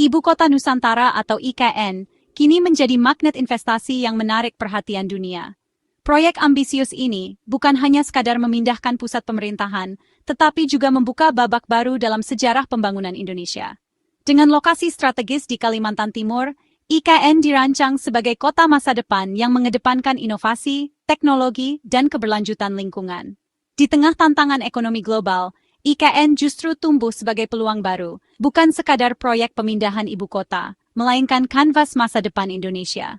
Ibu Kota Nusantara atau IKN, kini menjadi magnet investasi yang menarik perhatian dunia. Proyek ambisius ini bukan hanya sekadar memindahkan pusat pemerintahan, tetapi juga membuka babak baru dalam sejarah pembangunan Indonesia. Dengan lokasi strategis di Kalimantan Timur, IKN dirancang sebagai kota masa depan yang mengedepankan inovasi, teknologi, dan keberlanjutan lingkungan. Di tengah tantangan ekonomi global, IKN justru tumbuh sebagai peluang baru, bukan sekadar proyek pemindahan ibu kota, melainkan kanvas masa depan Indonesia.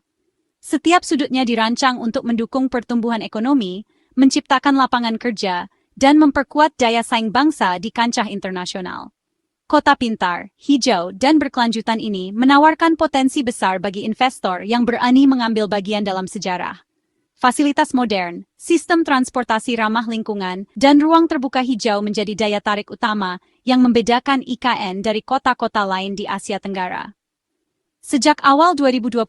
Setiap sudutnya dirancang untuk mendukung pertumbuhan ekonomi, menciptakan lapangan kerja, dan memperkuat daya saing bangsa di kancah internasional. Kota pintar, hijau, dan berkelanjutan ini menawarkan potensi besar bagi investor yang berani mengambil bagian dalam sejarah. Fasilitas modern, sistem transportasi ramah lingkungan, dan ruang terbuka hijau menjadi daya tarik utama yang membedakan IKN dari kota-kota lain di Asia Tenggara. Sejak awal 2025,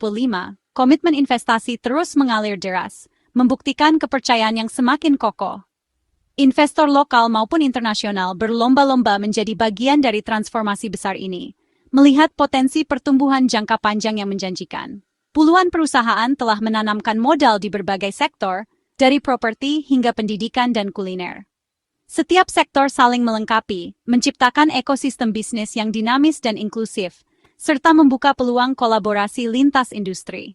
komitmen investasi terus mengalir deras, membuktikan kepercayaan yang semakin kokoh. Investor lokal maupun internasional berlomba-lomba menjadi bagian dari transformasi besar ini, melihat potensi pertumbuhan jangka panjang yang menjanjikan. Puluhan perusahaan telah menanamkan modal di berbagai sektor, dari properti hingga pendidikan dan kuliner. Setiap sektor saling melengkapi, menciptakan ekosistem bisnis yang dinamis dan inklusif, serta membuka peluang kolaborasi lintas industri.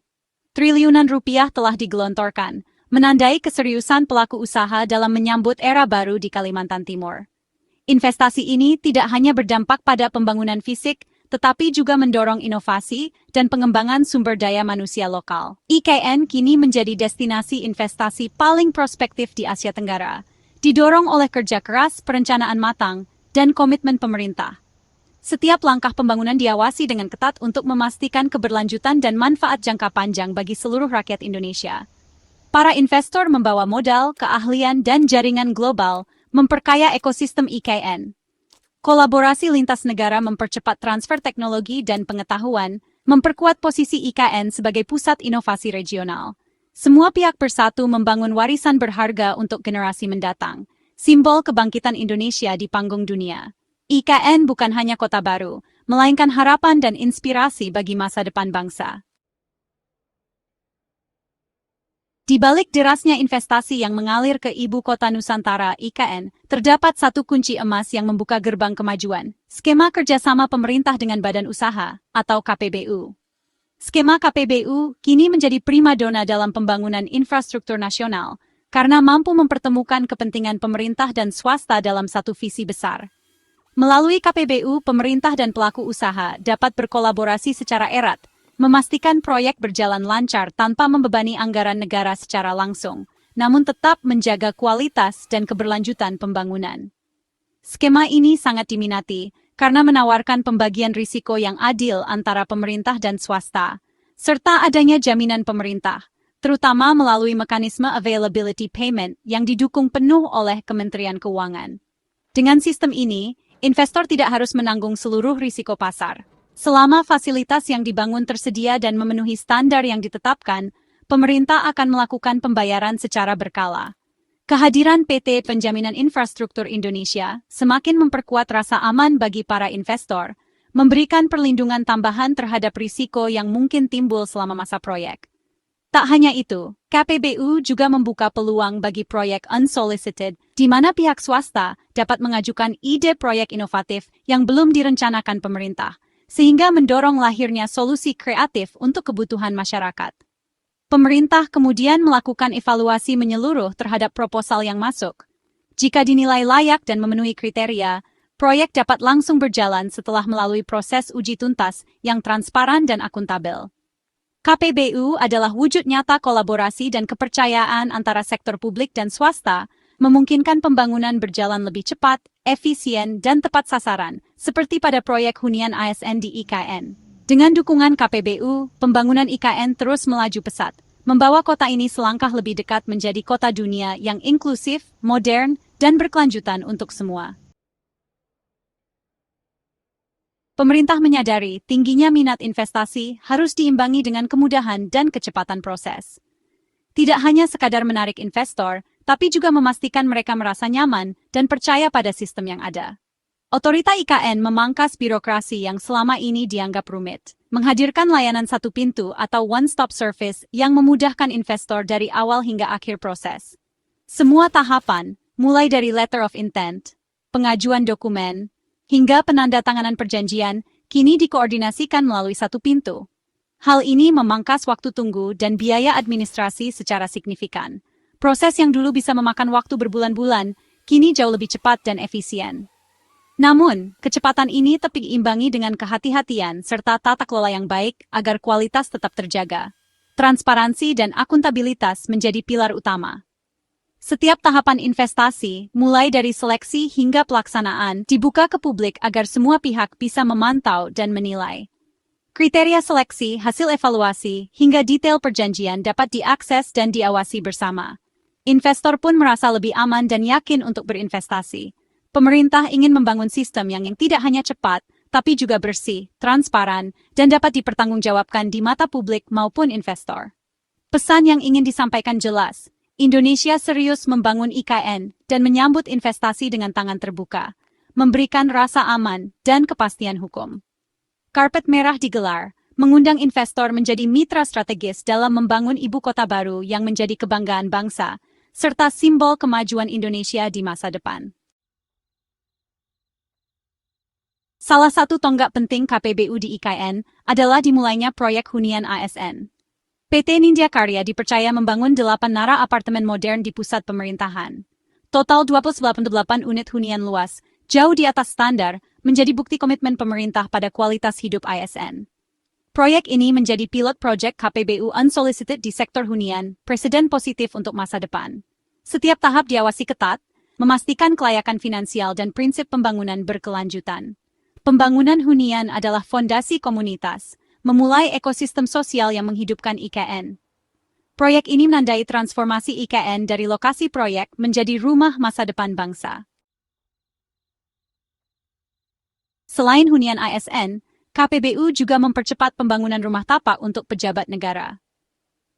Triliunan rupiah telah digelontorkan, menandai keseriusan pelaku usaha dalam menyambut era baru di Kalimantan Timur. Investasi ini tidak hanya berdampak pada pembangunan fisik, tetapi juga mendorong inovasi dan pengembangan sumber daya manusia lokal. IKN kini menjadi destinasi investasi paling prospektif di Asia Tenggara, didorong oleh kerja keras, perencanaan matang, dan komitmen pemerintah. Setiap langkah pembangunan diawasi dengan ketat untuk memastikan keberlanjutan dan manfaat jangka panjang bagi seluruh rakyat Indonesia. Para investor membawa modal, keahlian, dan jaringan global, memperkaya ekosistem IKN. Kolaborasi lintas negara mempercepat transfer teknologi dan pengetahuan, memperkuat posisi IKN sebagai pusat inovasi regional. Semua pihak bersatu membangun warisan berharga untuk generasi mendatang, simbol kebangkitan Indonesia di panggung dunia. IKN bukan hanya kota baru, melainkan harapan dan inspirasi bagi masa depan bangsa. Di balik derasnya investasi yang mengalir ke Ibu Kota Nusantara (IKN), terdapat satu kunci emas yang membuka gerbang kemajuan, skema kerjasama pemerintah dengan badan usaha, atau KPBU. Skema KPBU kini menjadi primadona dalam pembangunan infrastruktur nasional, karena mampu mempertemukan kepentingan pemerintah dan swasta dalam satu visi besar. Melalui KPBU, pemerintah dan pelaku usaha dapat berkolaborasi secara erat, memastikan proyek berjalan lancar tanpa membebani anggaran negara secara langsung, namun tetap menjaga kualitas dan keberlanjutan pembangunan. Skema ini sangat diminati karena menawarkan pembagian risiko yang adil antara pemerintah dan swasta, serta adanya jaminan pemerintah, terutama melalui mekanisme availability payment yang didukung penuh oleh Kementerian Keuangan. Dengan sistem ini, investor tidak harus menanggung seluruh risiko pasar. Selama fasilitas yang dibangun tersedia dan memenuhi standar yang ditetapkan, pemerintah akan melakukan pembayaran secara berkala. Kehadiran PT Penjaminan Infrastruktur Indonesia semakin memperkuat rasa aman bagi para investor, memberikan perlindungan tambahan terhadap risiko yang mungkin timbul selama masa proyek. Tak hanya itu, KPBU juga membuka peluang bagi proyek unsolicited, di mana pihak swasta dapat mengajukan ide proyek inovatif yang belum direncanakan pemerintah, sehingga mendorong lahirnya solusi kreatif untuk kebutuhan masyarakat. Pemerintah kemudian melakukan evaluasi menyeluruh terhadap proposal yang masuk. Jika dinilai layak dan memenuhi kriteria, proyek dapat langsung berjalan setelah melalui proses uji tuntas yang transparan dan akuntabel. KPBU adalah wujud nyata kolaborasi dan kepercayaan antara sektor publik dan swasta, memungkinkan pembangunan berjalan lebih cepat, efisien, dan tepat sasaran, seperti pada proyek hunian ASN di IKN. Dengan dukungan KPBU, pembangunan IKN terus melaju pesat, membawa kota ini selangkah lebih dekat menjadi kota dunia yang inklusif, modern, dan berkelanjutan untuk semua. Pemerintah menyadari tingginya minat investasi harus diimbangi dengan kemudahan dan kecepatan proses. Tidak hanya sekadar menarik investor, tapi juga memastikan mereka merasa nyaman dan percaya pada sistem yang ada. Otorita IKN memangkas birokrasi yang selama ini dianggap rumit, menghadirkan layanan satu pintu atau one-stop service yang memudahkan investor dari awal hingga akhir proses. Semua tahapan, mulai dari letter of intent, pengajuan dokumen, hingga penandatanganan perjanjian, kini dikoordinasikan melalui satu pintu. Hal ini memangkas waktu tunggu dan biaya administrasi secara signifikan. Proses yang dulu bisa memakan waktu berbulan-bulan, kini jauh lebih cepat dan efisien. Namun, kecepatan ini tetap diimbangi dengan kehati-hatian serta tata kelola yang baik agar kualitas tetap terjaga. Transparansi dan akuntabilitas menjadi pilar utama. Setiap tahapan investasi, mulai dari seleksi hingga pelaksanaan, dibuka ke publik agar semua pihak bisa memantau dan menilai. Kriteria seleksi, hasil evaluasi, hingga detail perjanjian dapat diakses dan diawasi bersama. Investor pun merasa lebih aman dan yakin untuk berinvestasi. Pemerintah ingin membangun sistem yang tidak hanya cepat, tapi juga bersih, transparan, dan dapat dipertanggungjawabkan di mata publik maupun investor. Pesan yang ingin disampaikan jelas, Indonesia serius membangun IKN dan menyambut investasi dengan tangan terbuka, memberikan rasa aman dan kepastian hukum. Karpet merah digelar, mengundang investor menjadi mitra strategis dalam membangun ibu kota baru yang menjadi kebanggaan bangsa, serta simbol kemajuan Indonesia di masa depan. Salah satu tonggak penting KPBU di IKN adalah dimulainya proyek hunian ASN. PT Nindya Karya dipercaya membangun 8 nara apartemen modern di pusat pemerintahan. Total 28 unit hunian luas, jauh di atas standar, menjadi bukti komitmen pemerintah pada kualitas hidup ASN. Proyek ini menjadi pilot project KPBU unsolicited di sektor hunian, presiden positif untuk masa depan. Setiap tahap diawasi ketat, memastikan kelayakan finansial dan prinsip pembangunan berkelanjutan. Pembangunan hunian adalah fondasi komunitas, memulai ekosistem sosial yang menghidupkan IKN. Proyek ini menandai transformasi IKN dari lokasi proyek menjadi rumah masa depan bangsa. Selain hunian ASN, KPBU juga mempercepat pembangunan rumah tapak untuk pejabat negara.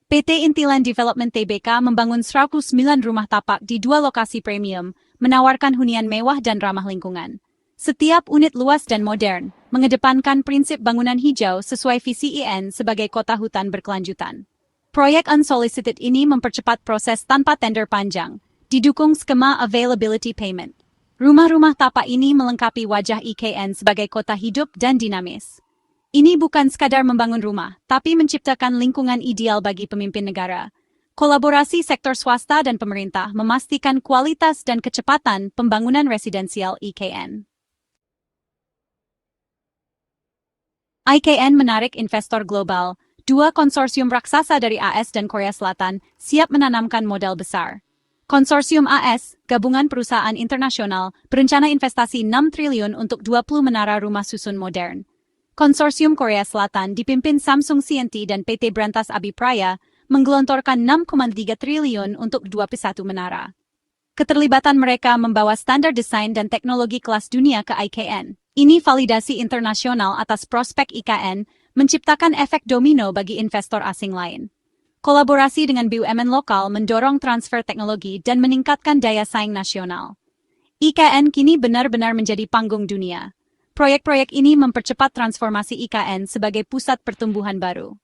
PT Intiland Development Tbk membangun 109 rumah tapak di 2 lokasi premium, menawarkan hunian mewah dan ramah lingkungan. Setiap unit luas dan modern, mengedepankan prinsip bangunan hijau sesuai visi IN sebagai kota hutan berkelanjutan. Proyek unsolicited ini mempercepat proses tanpa tender panjang, didukung skema availability payment. Rumah-rumah tapak ini melengkapi wajah IKN sebagai kota hidup dan dinamis. Ini bukan sekadar membangun rumah, tapi menciptakan lingkungan ideal bagi pemimpin negara. Kolaborasi sektor swasta dan pemerintah memastikan kualitas dan kecepatan pembangunan residensial IKN. IKN menarik investor global, 2 konsorsium raksasa dari AS dan Korea Selatan siap menanamkan modal besar. Konsorsium AS, gabungan perusahaan internasional, berencana investasi 6 triliun untuk 20 menara rumah susun modern. Konsorsium Korea Selatan dipimpin Samsung C&T dan PT Brantas Abipraya menggelontorkan 6,3 triliun untuk 21 menara. Keterlibatan mereka membawa standar desain dan teknologi kelas dunia ke IKN. Ini validasi internasional atas prospek IKN, menciptakan efek domino bagi investor asing lain. Kolaborasi dengan BUMN lokal mendorong transfer teknologi dan meningkatkan daya saing nasional. IKN kini benar-benar menjadi panggung dunia. Proyek-proyek ini mempercepat transformasi IKN sebagai pusat pertumbuhan baru.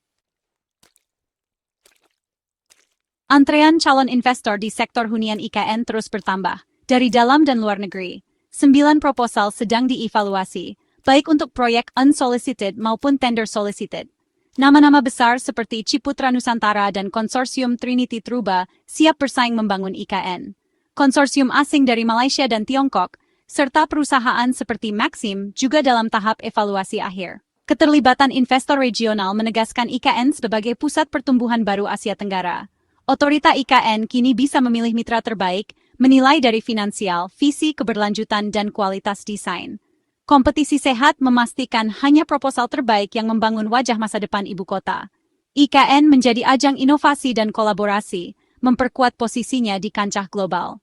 Antrean calon investor di sektor hunian IKN terus bertambah, dari dalam dan luar negeri. 9 proposal sedang dievaluasi, baik untuk proyek unsolicited maupun tender solicited. Nama-nama besar seperti Ciputra Nusantara dan konsorsium Trinity Truba siap bersaing membangun IKN. Konsorsium asing dari Malaysia dan Tiongkok, serta perusahaan seperti Maxim juga dalam tahap evaluasi akhir. Keterlibatan investor regional menegaskan IKN sebagai pusat pertumbuhan baru Asia Tenggara. Otorita IKN kini bisa memilih mitra terbaik, menilai dari finansial, visi keberlanjutan dan kualitas desain. Kompetisi sehat memastikan hanya proposal terbaik yang membangun wajah masa depan ibu kota. IKN menjadi ajang inovasi dan kolaborasi, memperkuat posisinya di kancah global.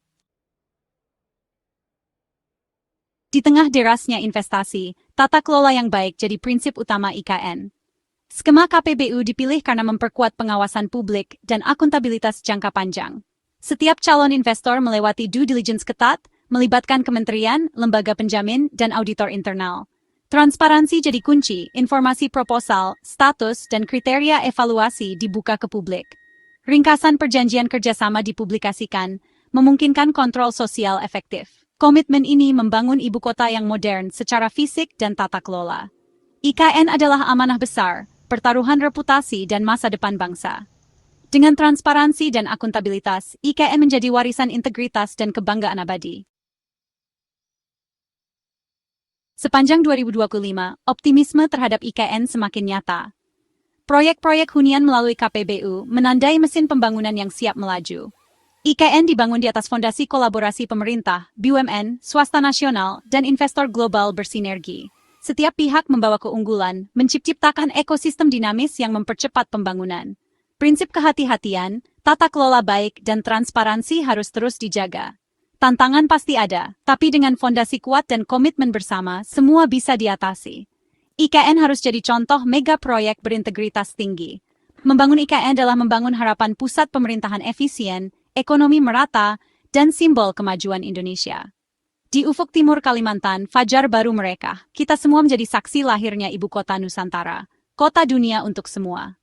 Di tengah derasnya investasi, tata kelola yang baik jadi prinsip utama IKN. Skema KPBU dipilih karena memperkuat pengawasan publik dan akuntabilitas jangka panjang. Setiap calon investor melewati due diligence ketat, melibatkan kementerian, lembaga penjamin, dan auditor internal. Transparansi jadi kunci, informasi proposal, status, dan kriteria evaluasi dibuka ke publik. Ringkasan perjanjian kerjasama dipublikasikan, memungkinkan kontrol sosial efektif. Komitmen ini membangun ibu kota yang modern secara fisik dan tata kelola. IKN adalah amanah besar, pertaruhan reputasi dan masa depan bangsa. Dengan transparansi dan akuntabilitas, IKN menjadi warisan integritas dan kebanggaan abadi. Sepanjang 2025, optimisme terhadap IKN semakin nyata. Proyek-proyek hunian melalui KPBU menandai mesin pembangunan yang siap melaju. IKN dibangun di atas fondasi kolaborasi pemerintah, BUMN, swasta nasional, dan investor global bersinergi. Setiap pihak membawa keunggulan, menciptakan ekosistem dinamis yang mempercepat pembangunan. Prinsip kehati-hatian, tata kelola baik, dan transparansi harus terus dijaga. Tantangan pasti ada, tapi dengan fondasi kuat dan komitmen bersama, semua bisa diatasi. IKN harus jadi contoh mega proyek berintegritas tinggi. Membangun IKN adalah membangun harapan pusat pemerintahan efisien, ekonomi merata, dan simbol kemajuan Indonesia. Di ufuk timur Kalimantan, fajar baru mereka, kita semua menjadi saksi lahirnya ibu kota Nusantara, kota dunia untuk semua.